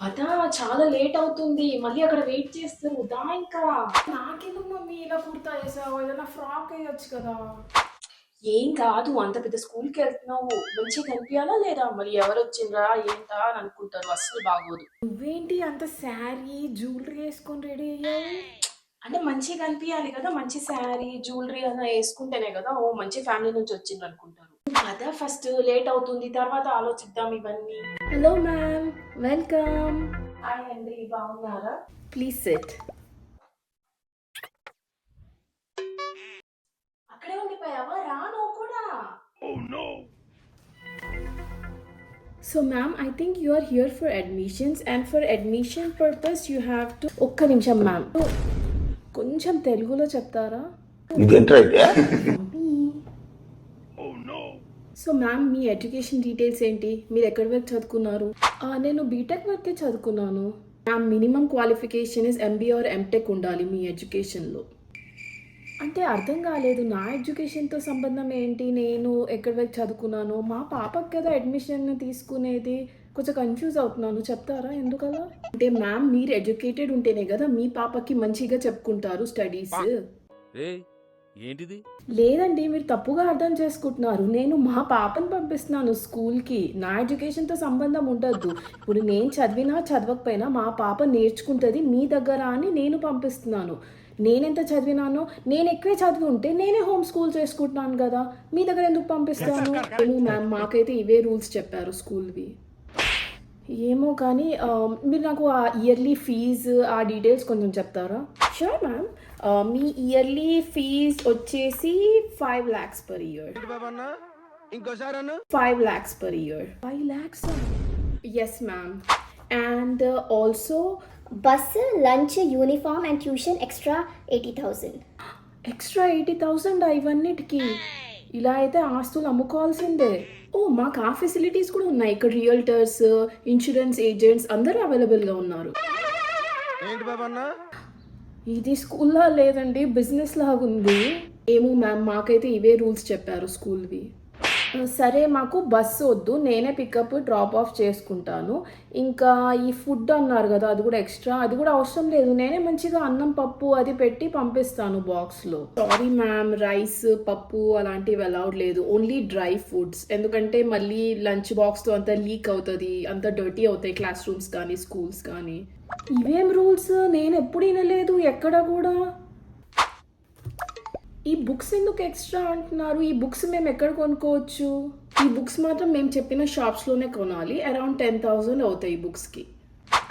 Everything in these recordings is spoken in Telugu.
అదా చాలా లేట్ అవుతుంది. మళ్ళీ అక్కడ వెయిట్ చేస్తారు. దా ఇంకా. నాకెందుకు మమ్మీ ఇలా కుర్తా వేసావు? ఏదైనా ఫ్రాక్ వేయొచ్చు కదా. ఏం కాదు. అంత పెద్ద స్కూల్‌కి ఎళ్తున్నావు. మంచిగా కనిపియాలా లేదా? మరి ఎవరొచ్చిండ్రా ఏంటా అని అనుకుంటారు. అస్సలు బాగోదు. నువ్వేంటి అంత శారీ జ్యువెలరీ వేసుకొని రెడీ అయ్యావు? అంటే మంచిగా కనిపియాలి కదా! మంచి శారీ, జ్యువెలరీ అలా యేసుకుంటేనే కదా! ఓహ్! మంచి ఫ్యామిలీ నుంచి వచ్చిండ్రనుకుంటారు. పద ఫస్ట్ లేట్ అవుతుంది. తర్వాత ఆలోచిద్దాం ఇవన్నీ. Hello ma'am, welcome. హాయ్ అండి. బాగున్నారా? Please SIT. అక్కడే ఉండిపోయావా? రా నువ్వు కూడా. So ma'am, I think you are here for admissions and for admission purpose you have to ఒక్క నిమిషం మ్యామ్ కొంచెం తెలుగులో చెప్తారా? ఇదేంట్రా అయితే? సో మ్యామ్ మీ ఎడ్యుకేషన్ డీటెయిల్స్ ఏంటి? మీరు ఎక్కడి వరకు చదువుకున్నారు? నేను బీటెక్ వరకే చదువుకున్నాను ma'am. Minimum qualification is MBA or MTech ఉండాలి మీ ఎడ్యుకేషన్లో. అంటే అర్థం కాలేదు. నా ఎడ్యుకేషన్తో సంబంధం ఏంటి? నేను ఎక్కడి వరకు చదువుకున్నాను? మా పాపకి కదా అడ్మిషన్ తీసుకునేది. కొంచెం కన్ఫ్యూజ్ అవుతున్నాను, చెప్తారా ఎందుకలా? అంటే మ్యామ్ మీరు ఎడ్యుకేటెడ్ ఉంటేనే కదా మీ పాపకి మంచిగా చెప్పుకుంటారు స్టడీస్. ఏంటిది? లేదండి, మీరు తప్పుగా అర్థం చేసుకుంటున్నారు. నేను మా పాపను పంపిస్తున్నాను స్కూల్కి. నా ఎడ్యుకేషన్తో సంబంధం ఉండద్దు. ఇప్పుడు నేను చదివినా చదవకపోయినా మా పాప నేర్చుకుంటుంది మీ దగ్గర అని నేను పంపిస్తున్నాను. నేనెంత చదివినానో, నేను ఎక్కువే చదివి ఉంటే నేనే హోమ్ స్కూల్ చేసుకుంటున్నాను కదా, మీ దగ్గర ఎందుకు పంపిస్తాను? ఏమో మ్యామ్, మాకైతే ఇవే రూల్స్ చెప్పారు స్కూల్వి. ఏమో కానీ మీరు నాకు ఆ ఇయర్లీ ఫీజు ఆ డీటెయిల్స్ కొంచెం చెప్తారా? Sure ma'am. మీ ఇయర్లీ ఫీజ్ వచ్చేసి 5 lakhs per year. 5 lakhs per year. 5 lakhs? Yes ma'am. And also bus, lunch, uniform and tuition extra 80,000. Extra 80,000 ఇవన్నిటికి? ఇలా అయితే ఆస్తులు అమ్ముకోవాల్సిందే. ఓ, మాకు ఆ ఫెసిలిటీస్ కూడా ఉన్నాయి. ఇక్కడ రియల్టర్స్, ఇన్సూరెన్స్ ఏజెంట్స్ అందరూ అవైలబుల్గా ఉన్నారు. ఇది స్కూల్లా లేదండి, బిజినెస్ లాగా ఉంది. ఏమో మ్యామ్, మాకైతే ఇవే రూల్స్ చెప్పారు స్కూల్వి. సరే, మాకు బస్సు వద్దు, నేనే పికప్ డ్రాప్ ఆఫ్ చేసుకుంటాను. ఇంకా ఈ ఫుడ్ అన్నారు కదా, అది కూడా ఎక్స్ట్రా, అది కూడా అవసరం లేదు. నేనే మంచిగా అన్నం పప్పు అది పెట్టి పంపిస్తాను బాక్స్లో. సారీ మ్యామ్, రైస్ పప్పు అలాంటివి అలౌడ్ లేదు. Only dry foods. ఎందుకంటే మళ్ళీ లంచ్ బాక్స్తో అంతా లీక్ అవుతుంది, అంతా డర్టీ అవుతాయి క్లాస్ రూమ్స్ కానీ స్కూల్స్ కానీ. ఇవేం రూల్స్? నేను ఎప్పుడు వినలేదు ఎక్కడ కూడా. ఈ బుక్స్ ఎందుకు ఎక్స్ట్రా అంటున్నారు? ఈ బుక్స్ మేము ఎక్కడ కొనుక్కోవచ్చు? ఈ బుక్స్ మాత్రం మేము చెప్పిన షాప్స్లోనే కొనాలి. అరౌండ్ 10,000 అవుతాయి ఈ బుక్స్కి.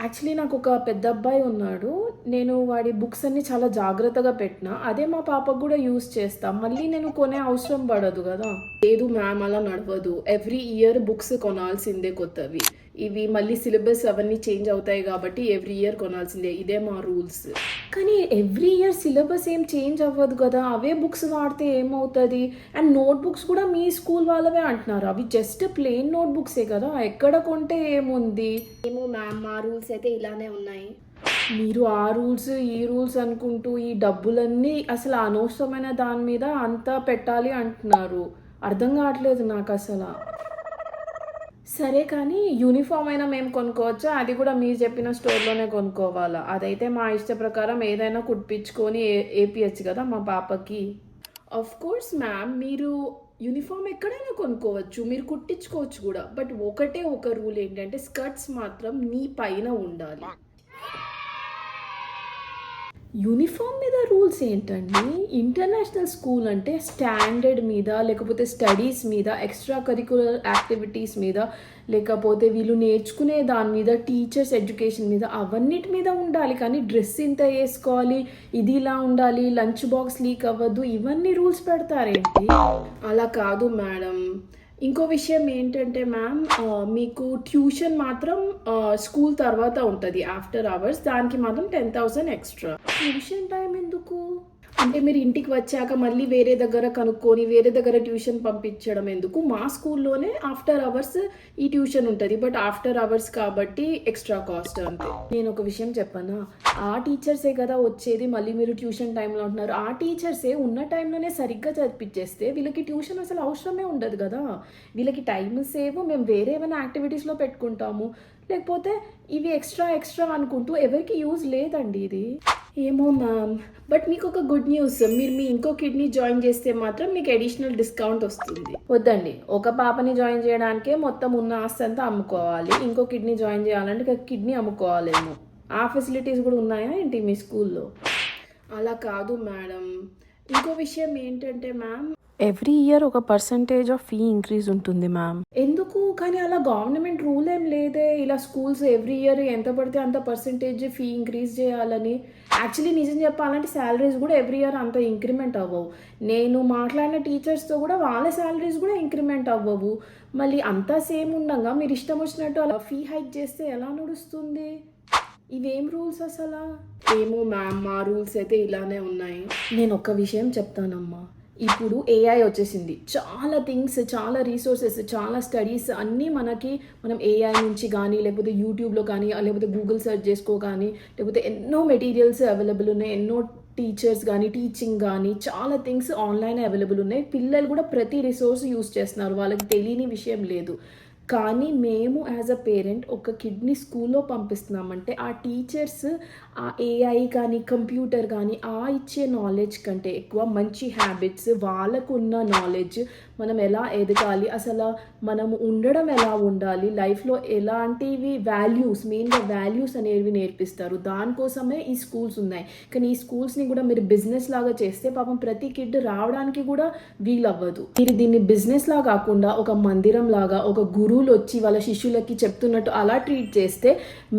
యాక్చువల్లీ నాకు ఒక పెద్ద అబ్బాయి ఉన్నాడు. నేను వాడి బుక్స్ అన్ని చాలా జాగ్రత్తగా పెట్టినా. అదే మా పాపకు కూడా యూస్ చేస్తాం. మళ్ళీ నేను కొనే అవసరం పడదు కదా. లేదు మ్యామ్, అలా నడవదు. ఎవ్రీ ఇయర్ బుక్స్ కొనాల్సిందే కొత్తవి. ఇవి మళ్ళీ సిలబస్ అవన్నీ చేంజ్ అవుతాయి కాబట్టి ఎవ్రీ ఇయర్ కొనాల్సిందే. ఇదే మా రూల్స్. కానీ ఎవ్రీ ఇయర్ సిలబస్ ఏం చేంజ్ అవ్వదు కదా, అవే బుక్స్ వాడితే ఏమవుతుంది? అండ్ నోట్ బుక్స్ కూడా మీ స్కూల్ వాళ్ళవే అంటున్నారు. అవి జస్ట్ ప్లెయిన్ నోట్ బుక్సే కదా, ఎక్కడ కొంటే ఏముంది? ఏమో మ్యామ్, మా రూల్స్ అయితే ఇలానే ఉన్నాయి. మీరు ఆ రూల్స్ ఈ రూల్స్ అనుకుంటూ ఈ డబ్బులన్నీ అసలు అనవసరమైన దాని మీద అంతా పెట్టాలి అంటున్నారు. అర్థం కావట్లేదు నాకు అసలు. సరే కానీ యూనిఫామ్ అయినా మేము కొనుక్కోవచ్చా? అది కూడా మీరు చెప్పిన స్టోర్లోనే కొనుక్కోవాలా? అదైతే మా ఇష్ట ప్రకారం ఏదైనా కుట్టించుకొని ఏపియచ్చు కదా మా పాపకి. ఆఫ్ కోర్స్ మ్యామ్, మీరు యూనిఫామ్ ఎక్కడైనా కొనుక్కోవచ్చు, మీరు కుట్టించుకోవచ్చు కూడా. బట్ ఒకటే ఒక రూల్ ఏంటంటే స్కర్ట్స్ మాత్రం నీ పైన ఉండాలి. యూనిఫామ్ మీద రూల్స్ ఏంటండి? ఇంటర్నేషనల్ స్కూల్ అంటే స్టాండర్డ్ మీద, లేకపోతే స్టడీస్ మీద, ఎక్స్ట్రా కరికులర్ యాక్టివిటీస్ మీద, లేకపోతే వీళ్ళు నేర్చుకునే దాని మీద, టీచర్స్ ఎడ్యుకేషన్ మీద, అవన్నిటి మీద ఉండాలి. కానీ డ్రెస్ ఇంత వేసుకోవాలి, ఇది ఇలా ఉండాలి, లంచ్ బాక్స్ లీక్ అవ్వద్దు, ఇవన్నీ రూల్స్ పెడతారేంటి? అలా కాదు మేడం. ఇంకో విషయం ఏంటంటే మ్యామ్, మీకు ట్యూషన్ మాత్రం స్కూల్ తర్వాత ఉంటుంది ఆఫ్టర్ అవర్స్. దానికి మాత్రం 10,000 ఎక్స్ట్రా. ట్యూషన్ టైం ఎందుకు? అంటే మీరు ఇంటికి వచ్చాక మళ్ళీ వేరే దగ్గర కనుక్కొని వేరే దగ్గర ట్యూషన్ పంపించడం ఎందుకు? మా స్కూల్లోనే ఆఫ్టర్ అవర్స్ ఈ ట్యూషన్ ఉంటుంది. బట్ ఆఫ్టర్ అవర్స్ కాబట్టి ఎక్స్ట్రా కాస్ట్ అంతే. నేను ఒక విషయం చెప్పనా, ఆ టీచర్సే కదా వచ్చేది, మళ్ళీ మీరు ట్యూషన్ టైంలో అంటున్నారు. ఆ టీచర్సే ఉన్న టైంలోనే సరిగ్గా చదివించేస్తే వీళ్ళకి ట్యూషన్ అసలు అవసరమే ఉండదు కదా. వీళ్ళకి టైం సేవ్, మేము వేరే ఏమైనా యాక్టివిటీస్లో పెట్టుకుంటాము. లేకపోతే ఇవి ఎక్స్ట్రా అనుకుంటూ ఎవరికి యూజ్ లేదండి ఇది. ఏమో మ్యామ్, బట్ మీకు ఒక గుడ్ న్యూస్, మీరు మీ ఇంకో కిడ్నీ జాయిన్ చేస్తే మాత్రం మీకు అడిషనల్ డిస్కౌంట్ వస్తుంది. వద్దండి, ఒక పాపని జాయిన్ చేయడానికే మొత్తం ఉన్న ఆస్తి అంతా అమ్ముకోవాలి, ఇంకో కిడ్నీ జాయిన్ చేయాలంటే కిడ్నీ అమ్ముకోవాలేమో. ఆ ఫెసిలిటీస్ కూడా ఉన్నాయా ఏంటి మీ స్కూల్లో? అలా కాదు మేడం. ఇంకో విషయం ఏంటంటే మ్యామ్, ఎవ్రీ ఇయర్ ఒక పర్సంటేజ్ ఆఫ్ ఫీ ఇంక్రీజ్ ఉంటుంది మ్యామ్. ఎందుకు? కానీ అలా గవర్నమెంట్ రూల్ ఏం లేదే, ఇలా స్కూల్స్ ఎవ్రీ ఇయర్ ఎంత పడితే అంత పర్సంటేజ్ ఫీ ఇంక్రీజ్ చేయాలని. యాక్చువల్లీ నిజం చెప్పాలంటే శాలరీస్ కూడా ఎవ్రీ ఇయర్ అంత ఇంక్రిమెంట్ అవ్వవు. నేను మాట్లాడిన టీచర్స్తో కూడా వాళ్ళ శాలరీస్ కూడా ఇంక్రిమెంట్ అవ్వవు. మళ్ళీ అంతా సేమ్ ఉండగా మీరు ఇష్టం వచ్చినట్టు అలా ఫీ హైక్ చేస్తే ఎలా నడుస్తుంది? ఇవేం రూల్స్ అసలు? ఏమో మ్యామ్, మా రూల్స్ అయితే ఇలానే ఉన్నాయి. నేను ఒక్క విషయం చెప్తానమ్మా, ఇప్పుడు ఏఐ వచ్చేసింది. చాలా థింగ్స్, చాలా రీసోర్సెస్, చాలా స్టడీస్ అన్నీ మనం ఏఐ నుంచి కానీ లేకపోతే యూట్యూబ్లో కానీ లేకపోతే గూగుల్ సెర్చ్ చేసుకో కానీ లేకపోతే ఎన్నో మెటీరియల్స్ అవైలబుల్ ఉన్నాయి, ఎన్నో టీచర్స్ కానీ టీచింగ్ కానీ చాలా థింగ్స్ ఆన్లైన్ అవైలబుల్ ఉన్నాయి. పిల్లలు కూడా ప్రతి రిసోర్స్ యూస్ చేస్తున్నారు, వాళ్ళకి తెలియని విషయం లేదు. కానీ మేము యాజ్ అ పేరెంట్ ఒక కిడ్నీ స్కూల్లో పంపిస్తున్నామంటే ఆ టీచర్స్ ఆ ఏఐ కానీ కంప్యూటర్ కానీ ఇచ్చే నాలెడ్జ్ కంటే ఎక్కువ మంచి హ్యాబిట్స్, వాళ్ళకున్న నాలెడ్జ్, మనం ఎలా ఎదగాలి, అసలు మనము ఉండడం ఎలా ఉండాలి, లైఫ్లో ఎలాంటివి వాల్యూస్, మెయిన్గా వాల్యూస్ అనేవి నేర్పిస్తారు. దానికోసమే ఈ స్కూల్స్ ఉన్నాయి. కానీ ఈ స్కూల్స్ని కూడా మీరు బిజినెస్ లాగా చేస్తే పాపం ప్రతి కిడ్ రావడానికి కూడా వీలవ్వదు. మీరు దీన్ని బిజినెస్ లాగా కాకుండా ఒక మందిరం లాగా, ఒక గురువులు వచ్చి వాళ్ళ శిష్యులకి చెప్తున్నట్టు అలా ట్రీట్ చేస్తే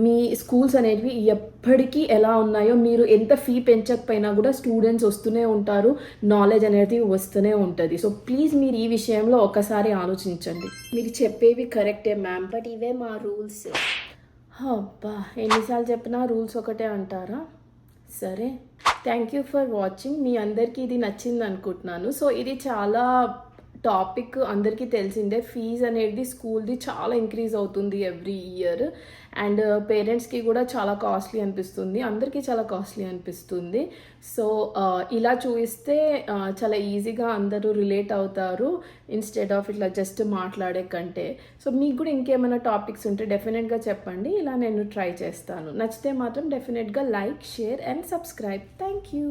మీ స్కూల్స్ అనేవి ఎప్పటికీ ఎలా ఉన్నాయో, మీరు ఎంత ఫీ పెంచకపోయినా కూడా స్టూడెంట్స్ వస్తూనే ఉంటారు, నాలెడ్జ్ అనేది వస్తూనే ఉంటుంది. సో ప్లీజ్ మీరు ఈ విషయంలో ఒకసారి ఆలోచించండి. మీరు చెప్పేవి కరెక్టే మ్యామ్, బట్ ఇవే మా రూల్స్. అబ్బా, ఎన్నిసార్లు చెప్పినా రూల్స్ ఒకటే అంటారా? సరే, థ్యాంక్ యూ ఫర్ వాచింగ్. మీ అందరికీ ఇది నచ్చింది అనుకుంటున్నాను. సో ఇది చాలా టాపిక్ అందరికీ తెలిసిందే. ఫీజ్ అనేది స్కూల్ది చాలా ఇంక్రీజ్ అవుతుంది ఎవ్రీ ఇయర్, అండ్ పేరెంట్స్కి కూడా చాలా కాస్ట్లీ అనిపిస్తుంది, అందరికీ చాలా కాస్ట్లీ అనిపిస్తుంది. సో ఇలా చూస్తే చాలా ఈజీగా అందరూ రిలేట్ అవుతారు ఇన్స్టెడ్ ఆఫ్ ఇట్లా జస్ట్ మాట్లాడే కంటే. సో మీకు కూడా ఇంకేమైనా టాపిక్స్ ఉంటే డెఫినెట్గా చెప్పండి, ఇలా నేను ట్రై చేస్తాను. నచ్చితే మాత్రం డెఫినెట్గా like, share and subscribe. Thank you.